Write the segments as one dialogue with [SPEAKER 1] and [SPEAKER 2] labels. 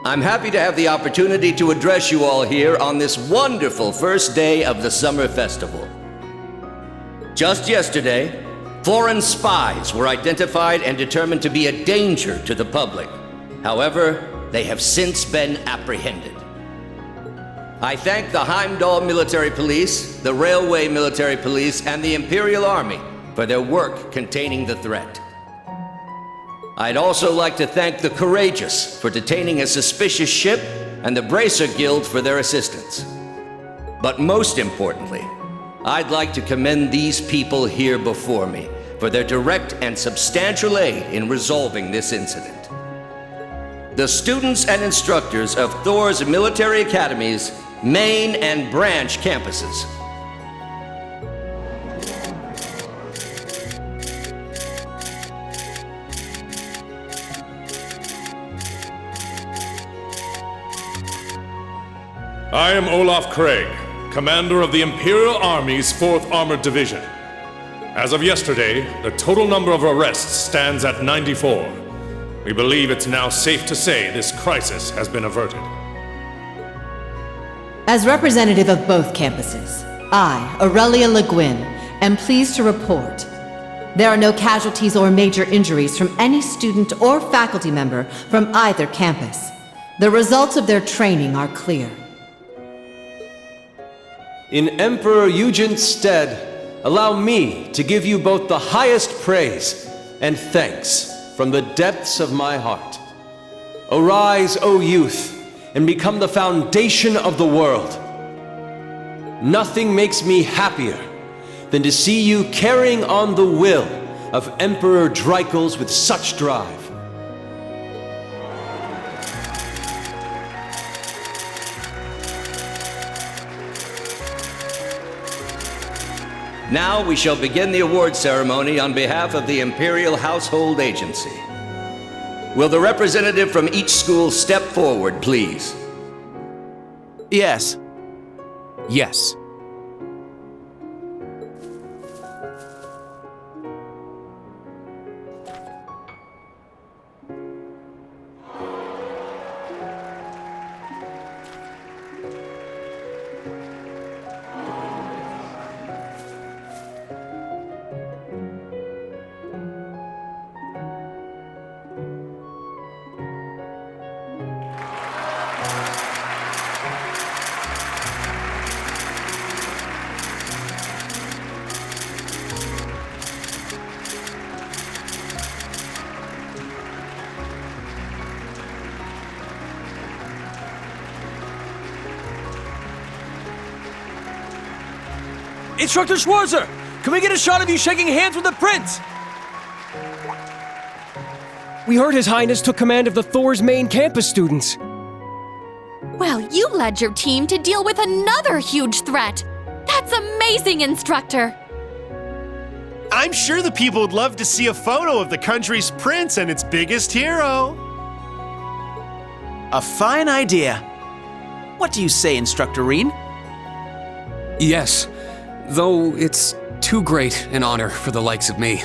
[SPEAKER 1] I'm happy to have the opportunity to address you all here on this wonderful first day of the summer festival. Just yesterday, foreign spies were identified and determined to be a danger to the public. However, they have since been apprehended. I thank the Heimdall Military Police, the Railway Military Police, and the Imperial Army for their work containing the threat. I'd also like to thank the Courageous for detaining a suspicious ship and the Bracer Guild for their assistance. But most importantly, I'd like to commend these people here before me for their direct and substantial aid in resolving this incident. The students and instructors of Thor's military academies, main and branch campuses.
[SPEAKER 2] I am Olaf Craig, commander of the Imperial Army's 4th Armored Division. As of yesterday, the total number of arrests stands at 94. We believe it's now safe to say this crisis has been averted.
[SPEAKER 3] As representative of both campuses, I, Aurelia Le Guin, am pleased to report there are no casualties or major injuries from any student or faculty member from either campus. The results of their training are clear.
[SPEAKER 4] In Emperor Eugen's stead, allow me to give you both the highest praise and thanks from the depths of my heart. Arise, O youth, and become the foundation of the world. Nothing makes me happier than to see you carrying on the will of Emperor Dreikels with such drive.
[SPEAKER 1] Now we shall begin the award ceremony on behalf of the Imperial Household Agency. Will the representative from each school step forward, please?
[SPEAKER 5] Yes. Yes.
[SPEAKER 6] Instructor Schwarzer, can we get a shot of you shaking hands with the Prince?
[SPEAKER 7] We heard His Highness took command of the Thor's main campus students.
[SPEAKER 8] Well, you led your team to deal with another huge threat. That's amazing, Instructor.
[SPEAKER 9] I'm sure the people would love to see a photo of the country's prince and its biggest hero.
[SPEAKER 5] A fine idea. What do you say, Instructor Rean?
[SPEAKER 10] Yes, though it's too great an honor for the likes of me.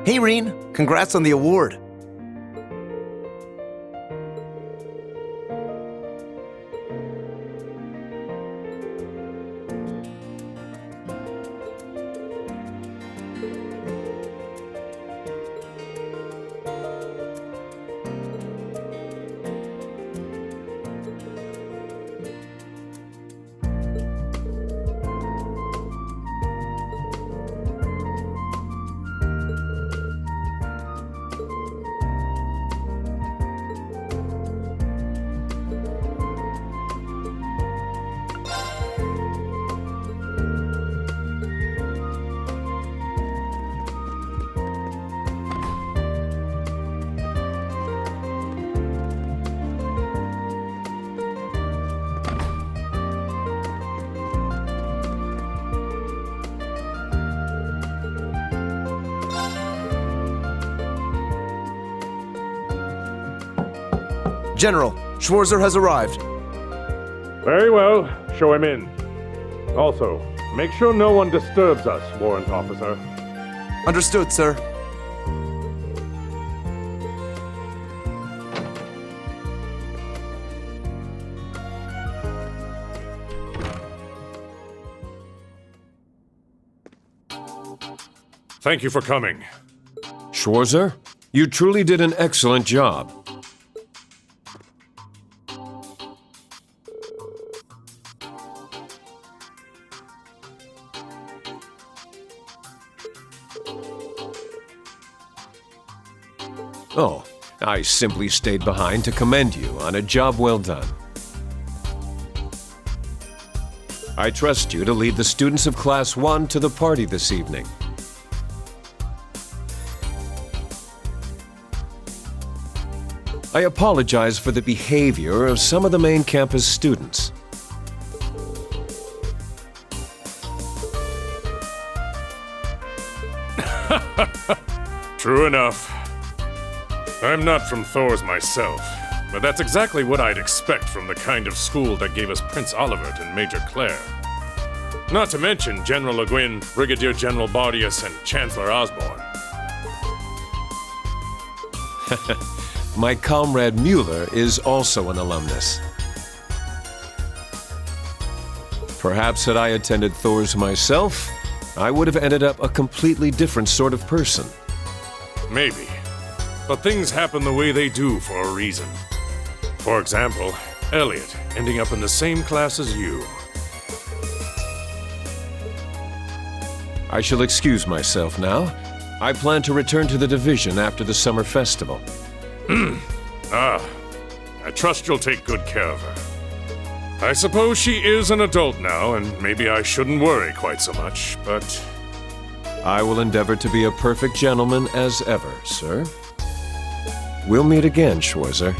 [SPEAKER 5] Hey, Rean. Congrats on the award. General, Schwarzer has arrived.
[SPEAKER 2] Very well. Show him in. Also, make sure no one disturbs us, warrant officer.
[SPEAKER 5] Understood, sir.
[SPEAKER 2] Thank you for coming.
[SPEAKER 7] Schwarzer, you truly did an excellent job. Oh, I simply stayed behind to commend you on a job well done. I trust you to lead the students of Class 1 to the party this evening. I apologize for the behavior of some of the main campus students.
[SPEAKER 2] True enough. I'm not from Thor's myself, but that's exactly what I'd expect from the kind of school that gave us Prince Olivert and Major Claire. Not to mention General Le Guin, Brigadier General Bardius, and Chancellor Osborne.
[SPEAKER 7] My comrade Mueller is also an alumnus. Perhaps had I attended Thor's myself, I would have ended up a completely different sort of person.
[SPEAKER 2] Maybe. But things happen the way they do for a reason. For example, Elliot ending up in the same class as you.
[SPEAKER 7] I shall excuse myself now. I plan to return to the division after the summer festival.
[SPEAKER 2] I trust you'll take good care of her. I suppose she is an adult now, and maybe I shouldn't worry quite so much, but...
[SPEAKER 7] I will endeavor to be a perfect gentleman as ever, sir. We'll meet again, Schwarzer.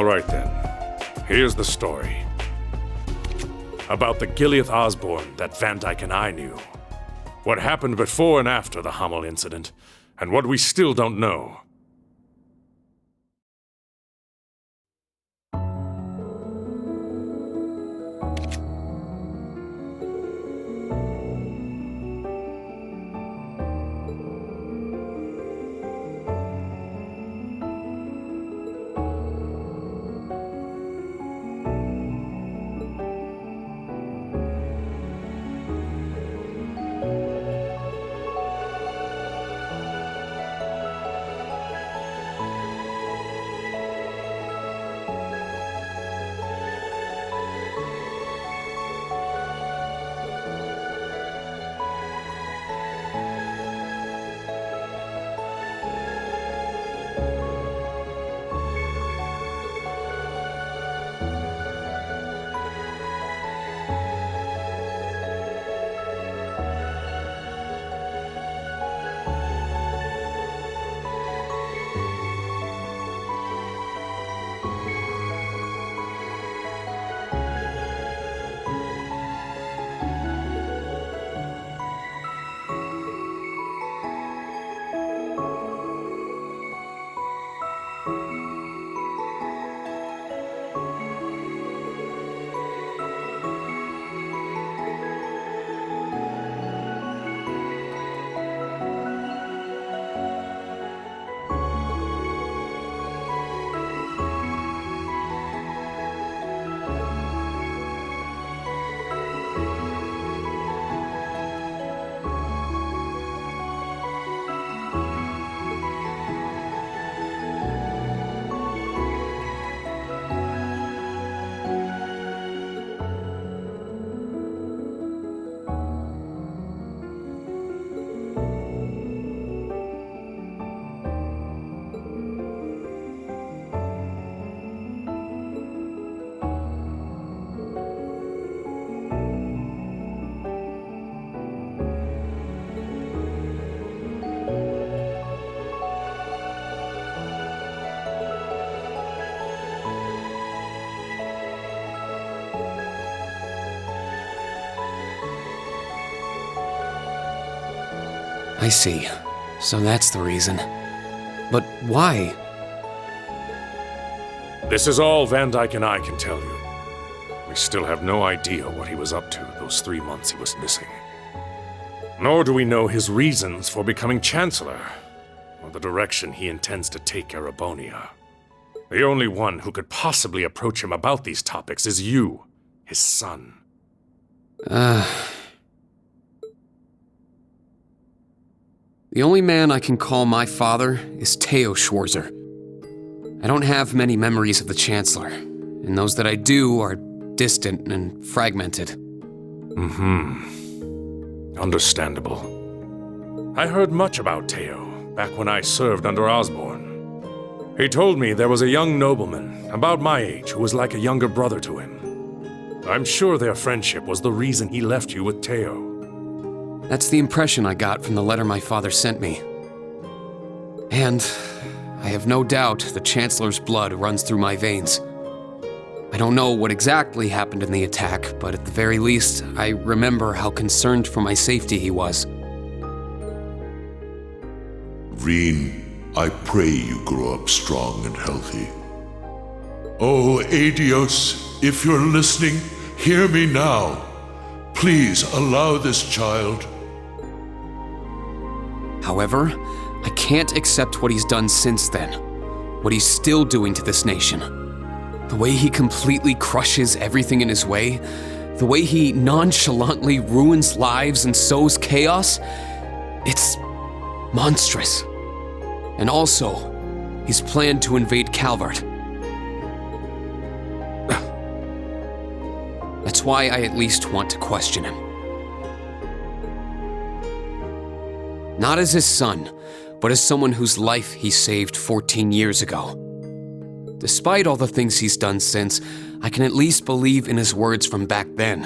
[SPEAKER 2] All right then. Here's the story. About the Gileath Osborne that Van Dyke and I knew. What happened before and after the Hummel incident, and what we still don't know.
[SPEAKER 10] I see. So that's the reason. But why?
[SPEAKER 2] This is all Van Dyke and I can tell you. We still have no idea what he was up to those 3 months he was missing. Nor do we know his reasons for becoming Chancellor, or the direction he intends to take Erebonia. The only one who could possibly approach him about these topics is you, his son.
[SPEAKER 10] The only man I can call my father is Theo Schwarzer. I don't have many memories of the Chancellor, and those that I do are distant and fragmented.
[SPEAKER 2] Understandable. I heard much about Theo back when I served under Osborne. He told me there was a young nobleman about my age who was like a younger brother to him. I'm sure their friendship was the reason he left you with Theo.
[SPEAKER 10] That's the impression I got from the letter my father sent me. And I have no doubt the Chancellor's blood runs through my veins. I don't know what exactly happened in the attack, but at the very least, I remember how concerned for my safety he was.
[SPEAKER 11] Rean, I pray you grow up strong and healthy. Oh, Adios, if you're listening, hear me now. Please allow this child.
[SPEAKER 10] However, I can't accept what he's done since then. What he's still doing to this nation. The way he completely crushes everything in his way. The way he nonchalantly ruins lives and sows chaos. It's monstrous. And also, his plan to invade Calvert. That's why I at least want to question him. Not as his son, but as someone whose life he saved 14 years ago. Despite all the things he's done since, I can at least believe in his words from back then.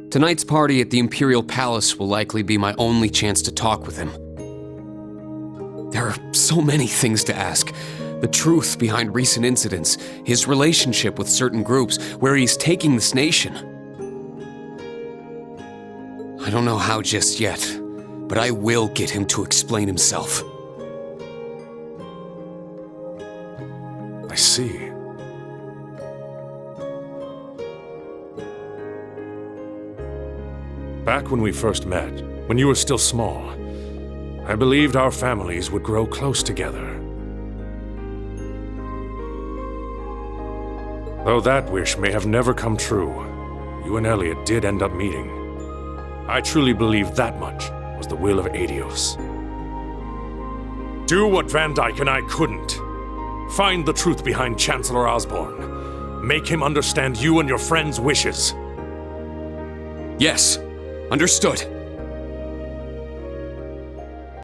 [SPEAKER 10] Tonight's party at the Imperial Palace will likely be my only chance to talk with him. There are so many things to ask, The truth behind recent incidents, his relationship with certain groups, where he's taking this nation. I don't know how just yet, but I will get him to explain himself.
[SPEAKER 2] I see. Back when we first met, when you were still small, I believed our families would grow close together. Though that wish may have never come true, you and Elliot did end up meeting. I truly believe that much was the will of Adios. Do what Van Dyke and I couldn't. Find the truth behind Chancellor Osborne. Make him understand you and your friends' wishes.
[SPEAKER 10] Yes, understood.